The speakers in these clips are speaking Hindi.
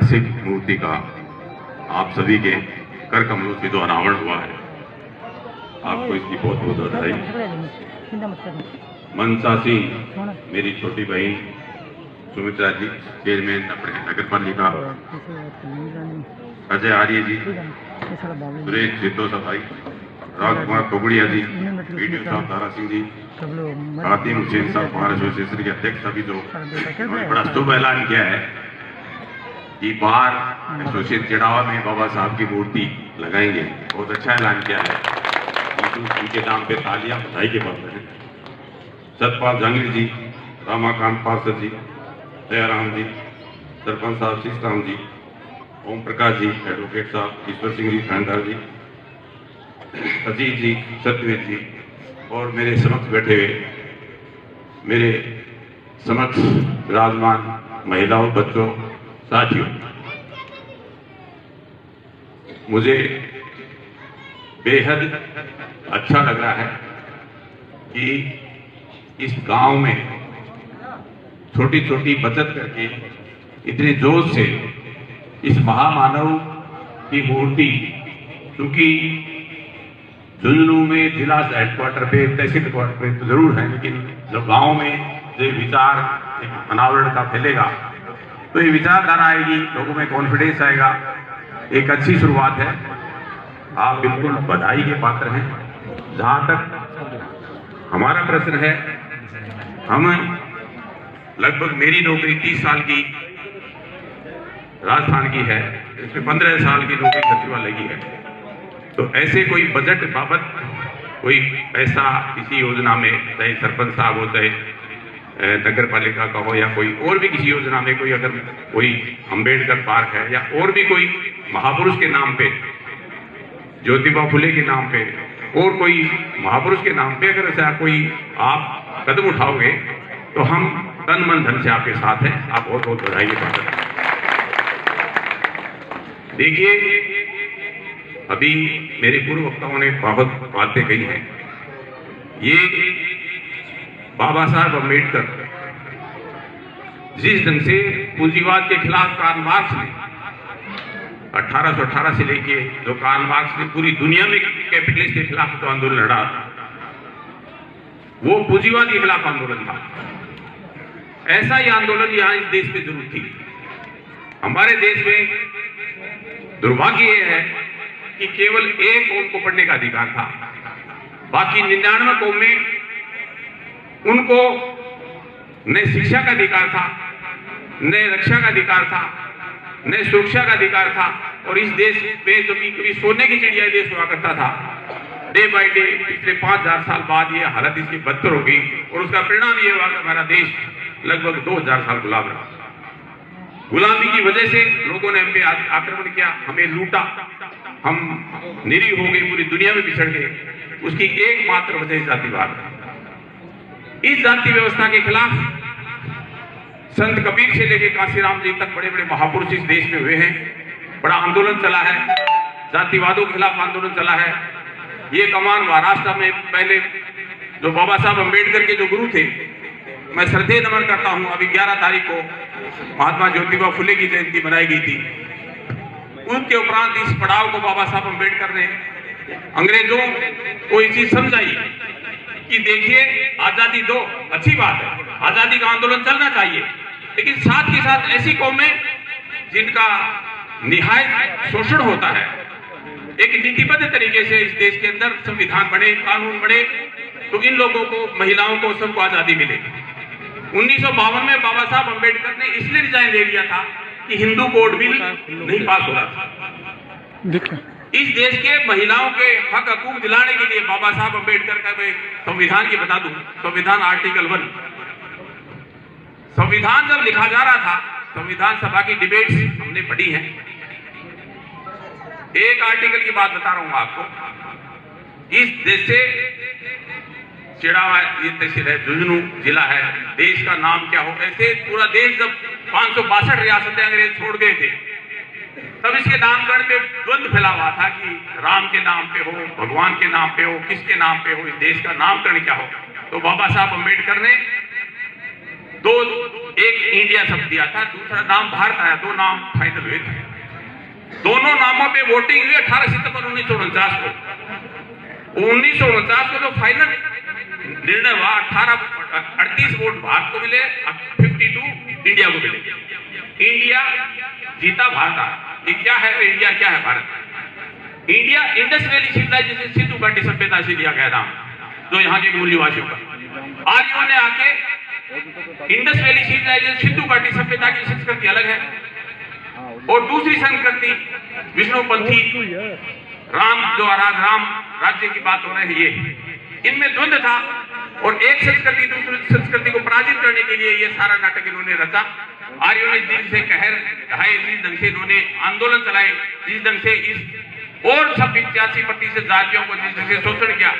ऐतिहासिक मूर्ति का आप सभी के कर कमलों से जो अनावरण हुआ है, आपको इसकी बहुत बहुत बधाई। मनसा सिंह, मेरी छोटी बहन सुमित्रा जी, चेयरमैन अपने नगर पालिका, अजय आर्य जी, सुरेश जितो सफाई, राज कुमार कोगड़िया जी, वीडियो साहब तारा सिंह जी, खातिम हुसैन साहब बार एसोसिएशन के अध्यक्ष, अभी जो उन्होंने बड़ा शुभ ऐलान किया है कि बार एसोसिएशन चिड़ावा में बाबा साहब की मूर्ति लगाएंगे। बहुत अच्छा ऐलान किया है, उनके नाम पे तालियां बधाई के पात्र हैं। सतपाल जहांगीर जी, रामाकांत पार्षद जी, दयाराम जी, सरपंच साहब शीशराम जी, ओम प्रकाश जी, एडवोकेट साहब ईश्वर सिंह जी, खानदार जी, अजीत जी, सत्यवेद जी, और मेरे समक्ष बैठे हुए, मेरे समक्ष विराजमान महिलाओं, बच्चों, साथियों, मुझे बेहद अच्छा लग रहा है कि इस गांव में छोटी छोटी बचत करके इतने जोश से इस महामानव की मूर्ति, क्योंकि झुंझुनू में जिला हेडक्वार्टर पे, तहसील हेडक्वार्टर पे तो जरूर है, लेकिन जब गांव में ये विचार अनावरण का फैलेगा तो ये विचारधारा आएगी, लोगों में कॉन्फिडेंस आएगा। एक अच्छी शुरुआत है, आप बिल्कुल बधाई के पात्र हैं। जहां तक हमारा प्रश्न है, हम लगभग, मेरी नौकरी 30 साल की राजस्थान की है, इसमें 15 साल की नौकरी सचिवालय की है। तो ऐसे कोई बजट बाबत कोई पैसा किसी योजना में, चाहे सरपंच साहब हो, चाहे नगर पालिका का हो, या कोई और भी किसी योजना में, कोई अगर कोई अंबेडकर पार्क है या और भी कोई महापुरुष के नाम पे, ज्योतिबा फुले के नाम पे, और कोई महापुरुष के नाम पे अगर ऐसा कोई आप कदम उठाओगे तो हम तन मन धन से आपके साथ हैं। आप बहुत बहुत बधाई के पात्र हैं। देखिए, अभी मेरे पूर्व वक्ताओं ने बहुत बातें कही हैं। ये बाबा साहब अम्बेडकर जिस ढंग से पूंजीवाद के खिलाफ कार्ल मार्क्स ने 1818 से लेके, जो कार्ल मार्क्स ने पूरी दुनिया में कैपिटलिस्ट के खिलाफ जो आंदोलन लड़ा, वो पूंजीवाद के खिलाफ आंदोलन था। ऐसा ही आंदोलन यहां इस देश में जरूर थी। हमारे देश में दुर्भाग्य यह है कि केवल एक कौम को पढ़ने का अधिकार था, बाकी 99 कौम में उनको न शिक्षा का अधिकार था, न रक्षा का अधिकार था, न सुरक्षा का अधिकार था। और इस देश में जो कभी सोने की चिड़िया देश हुआ करता था, डे बाय डे पिछले 5000 साल बाद ये हालत इसकी बदतर हो गई, और उसका परिणाम ये हुआ कि हमारा देश लगभग 2000 साल गुलाम रहा। गुलामी की वजह से लोगों ने हम पे आक्रमण किया, हमें लूटा, हम निरीह हो गए, पूरी दुनिया में बिछड़ गए। उसकी एकमात्र वजह जातिवाद है। इस जाति व्यवस्था के खिलाफ संत कबीर से लेकर काशीराम जी तक बड़े बड़े महापुरुष इस देश में हुए हैं। बड़ा आंदोलन चला है, जातिवादों के खिलाफ आंदोलन चला है। ये कमान महाराष्ट्र में पहले जो बाबा साहब अम्बेडकर के जो गुरु थे, मैं श्रद्धेय नमन करता हूं। अभी 11 तारीख को महात्मा ज्योतिबा फुले की जयंती मनाई गई थी। उनके उपरांत इस पड़ाव को बाबा साहब अम्बेडकर ने अंग्रेजों को ये चीज समझाई कि देखिए, आजादी दो, अच्छी बात है, आजादी का आंदोलन चलना चाहिए, लेकिन साथ के साथ ऐसी कौमें जिनका निहायत शोषण होता है, एक नीतिबद्ध तरीके से इस देश के अंदर संविधान बने, कानून बने, तो इन लोगों को, महिलाओं को, सबको आजादी मिले। 1952 में बाबा साहब अम्बेडकर ने इसलिए रिजाइन दे दिया था कि हिंदू कोड बिल नहीं पास हो रहा था। इस देश के महिलाओं के हक हकूक दिलाने के लिए बाबा साहब अम्बेडकर का मैं संविधान की बता दूं, संविधान आर्टिकल 1, संविधान जब लिखा जा रहा था, संविधान सभा की डिबेट्स हमने पढ़ी हैं। एक आर्टिकल की बात बता रहा हूं आपको। इस देश से चिड़ावा ये तहसील है, झुंझुनू जिला है, देश का नाम क्या हो, ऐसे पूरा देश जब 562 रियासतें अंग्रेज छोड़ गए थे, तब इसके नामकरण में द्वंद्व फैला हुआ था कि राम के नाम पे हो, भगवान के नाम पे हो, किसके नाम पे हो, इस देश का नामकरण क्या हो। तो बाबा साहब अम्बेडकर ने एक इंडिया शब्द दिया था, दूसरा नाम भारत आया, दो नाम फाइनल हुए थे। दोनों नामों पे वोटिंग हुई 18 सितंबर 1949 को। 1949 को जो फाइनल निर्णय हुआ, 38 वोट भारत को मिले, 52 इंडिया को मिले। इंडिया जीता, भारत आया। ये क्या है इंडिया, क्या है Bharat? India Indus valley civilisation, Sindhu घाटी सभ्यता से लिया गया नाम, जो यहाँ के मूलनिवासियों का। आर्यों ने आके इंडस वैली सिविलाइजेशन, सिंधु घाटी सभ्यता की संस्कृति अलग है, और दूसरी संस्कृति विष्णुपंथी राम जो राम राज्य की बात हो रही है, ये इनमें द्वंद्व था, और एक संस्कृति दूसरी संस्कृति को पराजित करने के लिए ये सारा नाटक इन्होंने रचा। आर्यों ने जिस से कहर ढाए, जिस ढंग से इन्होंने आंदोलन चलाए, जिस ढंग से इस और सब 85% जातियों को जिस ढंग से शोषण किया,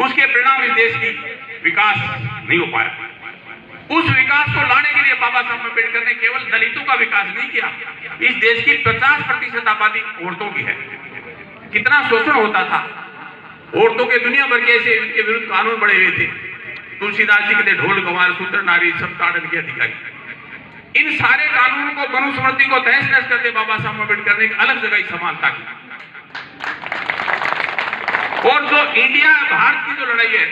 उसके परिणाम इस देश की विकास नहीं हो पाया। उस विकास को लाने के लिए बाबा साहब अम्बेडकर ने केवल दलितों का विकास नहीं किया, इस देश की 50% आबादी औरतों की है। कितना शोषण होता था, औरतों के दुनिया भर के ऐसे इनके विरुद्ध कानून बने हुए थे। तुलसीदास जी के थे ढोल गंवार शूद्र नारी सब ताड़न के अधिकारी। इन सारे कानूनों को, मनुस्मृति को तहस नहस करके बाबा साहब अम्बेडकर ने एक अलग जगह समानता की। और जो इंडिया भारत की जो लड़ाई है,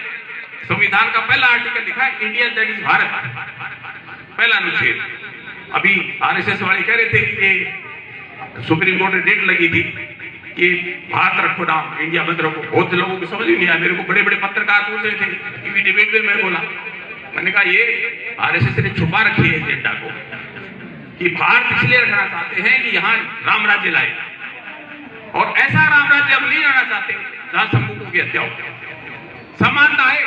संविधान का पहला आर्टिकल लिखा है इंडिया दैट इज भारत, पहला अनुच्छेद। अभी आरएसएस वाले कह रहे थे कि ये सुप्रीम कोर्ट ने डेट लगी थी कि भारत रखो नाम, इंडिया मत रखो। बहुत लोगों को समझ नहीं आया। मेरे को बड़े बड़े पत्रकार पूछ रहे थे, टीवी डिबेट में मैं बोला, मैंने कहा ये आरएसएस ने छुपा रखी है एजेंडा को, कि भारत इसलिए रखना चाहते हैं कि यहाँ राम राज्य लाए, और ऐसा राम राज्य हम नहीं लाना चाहते जहां समूहों की हत्या हो। समानता है,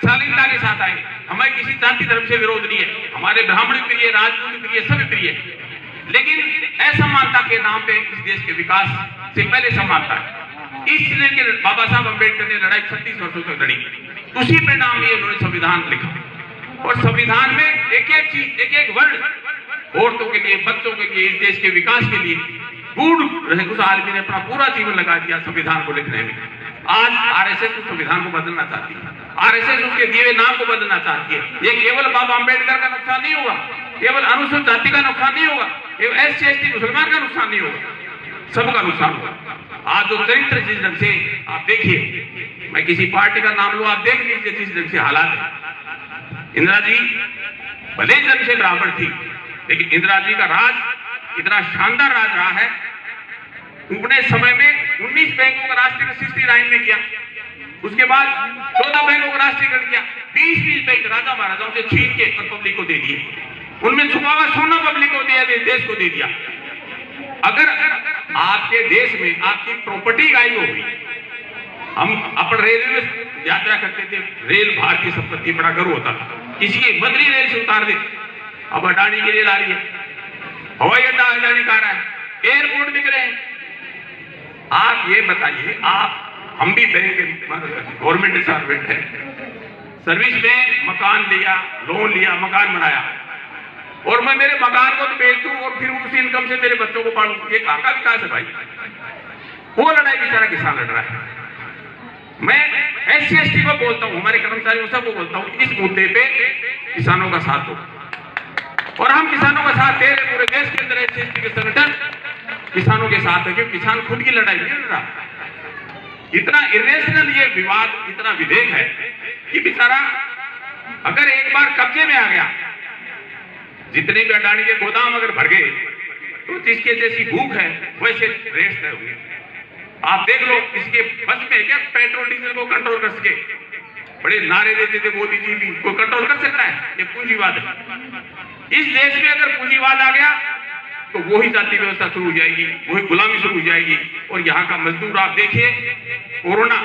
शालीनता के साथ आए। हमें किसी जाति धर्म से विरोध नहीं है, हमारे ब्राह्मण प्रिय, राजपूत प्रिय, सभी प्रिय, लेकिन असमानता के नाम पे इस देश के विकास से पहले समानता है। इसलिए कि बाबा साहब अम्बेडकर ने लड़ाई 36 वर्षों तक लड़ी, उसी परिणाम में उन्होंने संविधान लिखा, और संविधान में एक एक चीज, एक एक वर्ड औरतों के लिए, बच्चों के लिए, इस देश के विकास के लिए बूढ़ उस आदमी ने अपना पूरा जीवन लगा दिया संविधान को लिखने में। आज आरएसएस उस संविधान को बदलना चाहती है, आरएसएस उसके दिए हुए नाम को बदलना चाहती है। ये केवल बाबा अम्बेडकर का नुकसान नहीं होगा, केवल अनुसूचित जाति का नुकसान नहीं होगा, एससी एसटी मुसलमान का नुकसान नहीं होगा, सबका नुकसान होगा। आज जो चरित्र जिस ढंग से आप देखिए, मैं किसी पार्टी का नाम लूं, आप देख लीजिए जिस ढंग से हालात है। इंदिरा जी भले जन्म से ब्राह्मण थी, लेकिन इंदिरा जी का राज इतना शानदार राज रहा है। अपने समय में 19 बैंकों का राष्ट्रीय 69 में किया, उसके बाद 14 बैंकों का राष्ट्रीयकरण किया, 20 बैंक राजा महाराजाओं से छीन के पब्लिक को दे दिए, उनमें छुपा हुआ सोना पब्लिक को दिया, देश को दे दिया। अगर आपके देश में आपकी प्रॉपर्टी गायब हो गई, हम अपन रेलवे में यात्रा करते थे, रेल भारतीय संपत्ति बड़ा गर्व होता था, किसी की बदली रेल से उतार दे, अब अडानी की रेल आ रही है, हवाई अड्डा अडानी का रहा है, एयरपोर्ट बिक रहे हैं। आप ये बताइए, आप हम भी बैंक गवर्नमेंट सर्वेंट है, सर्विस में मकान लिया, लोन लिया, मकान बनाया, और मैं मेरे मकान को तो बेच दूं और फिर उसी इनकम से मेरे बच्चों को पालूं, ये कहां का विकास है भाई? वो लड़ाई बेचारा किसान लड़ रहा है। मैं एससी एसटी को बोलता हूं, हमारे कर्मचारियों सबको बोलता हूं, इस मुद्दे पे किसानों का साथ दो, और हम किसानों का साथ दे रहे। पूरे देश के अंदर एससी एसटी के संगठन किसानों के साथ है, क्योंकि किसान खुद की लड़ाई नहीं लड़ रहा। इतना इरेशनल ये विवाद, इतना विधेयक है कि बेचारा अगर एक बार कब्जे में आ गया, जितने भी अडानी के गोदाम अगर भर गए, तो जिसके जैसी भूख है वैसे रेस तय होंगे। आप देख लो, इसके बस में क्या पेट्रोल डीजल को कंट्रोल कर सके? बड़े नारे देते थे मोदी जी भी, कोई कंट्रोल कर सकता है? ये पूंजीवाद है। इस देश में अगर पूंजीवाद आ गया तो वही जाति व्यवस्था शुरू हो जाएगी, वही गुलामी शुरू हो जाएगी। और यहाँ का मजदूर आप देखिए, कोरोना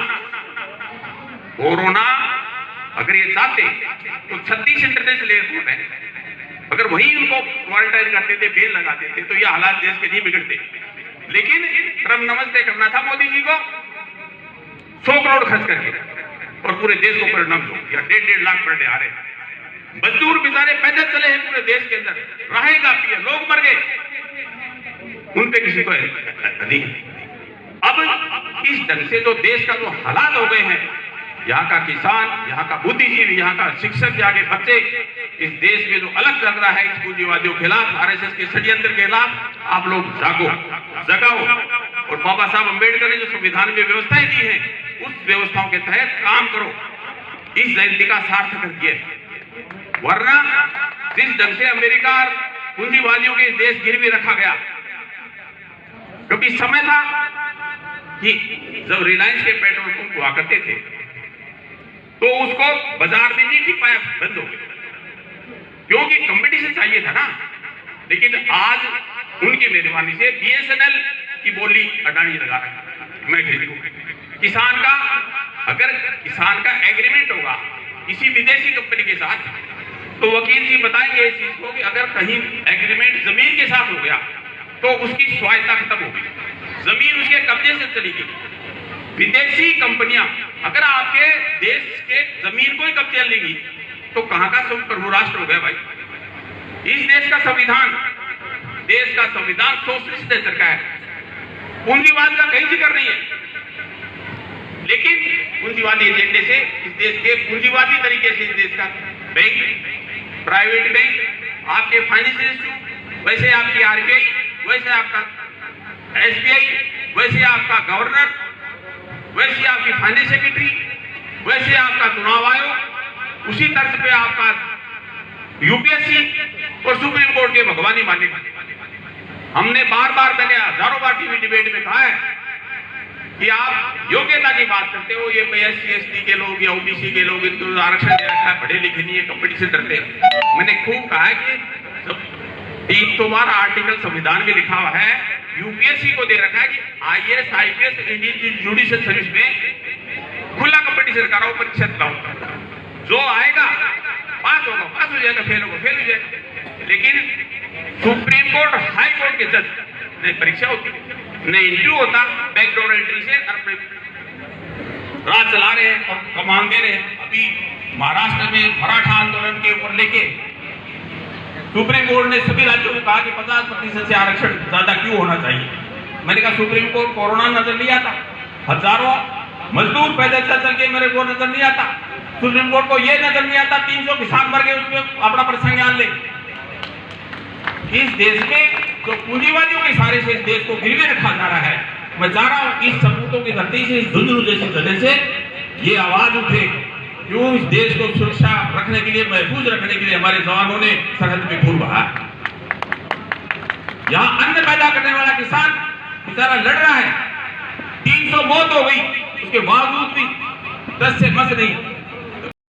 अगर ये चाहते तो 36 इंटरनेशनल एयरपोर्ट है, अगर वही उनको क्वारंटाइन करते थे, बेल लगाते थे, तो ये हालात देश के नहीं बिगड़ते। लेकिन ट्रम्प नमस्ते करना था मोदी जी को 100 करोड़ खर्च करके, और पूरे देश को परिणाम दो, या 1.5 लाख पर डे आ रहे। मजदूर बेचारे पैदल चले हैं पूरे देश के अंदर, राहें काफी है, लोग मर गए, उन पे किसी को नहीं। अब इस ढंग से जो देश का जो हालात हो गए हैं, यहाँ का किसान, यहाँ का बुद्धिजीवी, यहाँ का शिक्षक, यहाँ के बच्चे इस देश में जो अलग लग रहा है इस पूंजीवादियों के खिलाफ, आरएसएस के षड्यंत्र के खिलाफ, आप लोग जागो, जगाओ और बाबा साहब अम्बेडकर ने जो संविधान में व्यवस्थाएं दी हैं उस व्यवस्थाओं के तहत काम करो। इस जयंती का सार्थक करिए, वरना जिस ढंग से अमेरिका और पूंजीवादियों के देश गिरवी रखा गया, कभी समय था कि जब रिलायंस के पेट्रोल पंप हुआ करते थे तो उसको बाजार में नहीं टिक पाया, बंद हो गया, क्योंकि कंपटीशन चाहिए था ना। लेकिन आज उनकी मेहरबानी से बीएसएनएल की बोली अडानी लगा रहा है, मैं खरीदूं। किसान का, अगर किसान का एग्रीमेंट होगा किसी विदेशी कंपनी के साथ, तो वकील जी बताएंगे इस चीज को कि अगर कहीं एग्रीमेंट जमीन के साथ हो गया तो उसकी स्वायत्ता खत्म होगी, जमीन उसके कब्जे से चली गई। विदेशी कंपनियां अगर आपके देश के जमीन को ही कब्जे लेंगी तो कहां का प्रभु राष्ट्र हो गया भाई। इस देश का संविधान सोशलिस्ट नेचर का है, पूंजीवाद का कहीं जिक्र नहीं है। लेकिन पूंजीवादी एजेंडे से इस देश के पूंजीवादी तरीके से इस देश का बैंक, प्राइवेट बैंक, आपके फाइनेंशियल इंस्टीट्यूट, वैसे आपकी आरबीआई, वैसे आपका एसबीआई, वैसे आपका गवर्नर, वैसे आपकी फाइनेंस सेक्रेटरी, वैसे आपका चुनाव आयोग, उसी तर्ज पे आपका यूपीएससी और सुप्रीम कोर्ट के भगवानी मालिक। हमने बार बार, मैंने हजारों बार टीवी डिबेट में कहा है कि आप योग्यता की बात करते हो, ये एससी एसटी के लोग या ओबीसी के लोग, इनको आरक्षण दे रखा है, पढ़े लिखे नहीं है, कंपटीशन डरते हैं। मैंने खूब कहा है कि 312 आर्टिकल संविधान में लिखा हुआ है, यूपीएससी को दे रखा है कि IAS IPS Indian judicial service में खुला कंपटीशन कराओ, परीक्षा लाओ, जो आएगा पास होगा पास हो जाएगा, फेल होगा फेल हो जाएगा। लेकिन सुप्रीम कोर्ट, हाई कोर्ट के जज नहीं परीक्षा होती, नहीं इंटरव्यू होता, बैकडोर एंट्री से अपने राज चला रहे हैं और कमान दे रहे हैं। अभी महाराष्ट्र में मराठा आंदोलन के ऊपर लेके सुप्रीम कोर्ट ने सभी राज्यों को कहा कि 50% से आरक्षण ज्यादा क्यों होना चाहिए। मैंने कहा सुप्रीम कोर्ट कोरोना नजर नहीं आता, हजारों मजदूर पैदल चल के मेरे को नजर नहीं आता, सुप्रीम कोर्ट को यह नजर नहीं आता 300 किसान मर गए, उसमें अपना प्रसंग ज्ञान ले। इस देश में जो पूंजीवादियों के इशारे से इस देश को गिरवे रखा जा रहा है, मैं चाह रहा हूं इस सबूतों की धरती से, इस धुंधलू जैसी जगह से ये आवाज उठे, क्यों इस देश को सुरक्षा रखने के लिए, महफूज रखने के लिए हमारे जवानों ने सरहद में खून बहा। यहां अन्न पैदा करने वाला किसान बेचारा लड़ रहा है, 300 मौत हो गई, उसके बावजूद भी 10 से बस नहीं।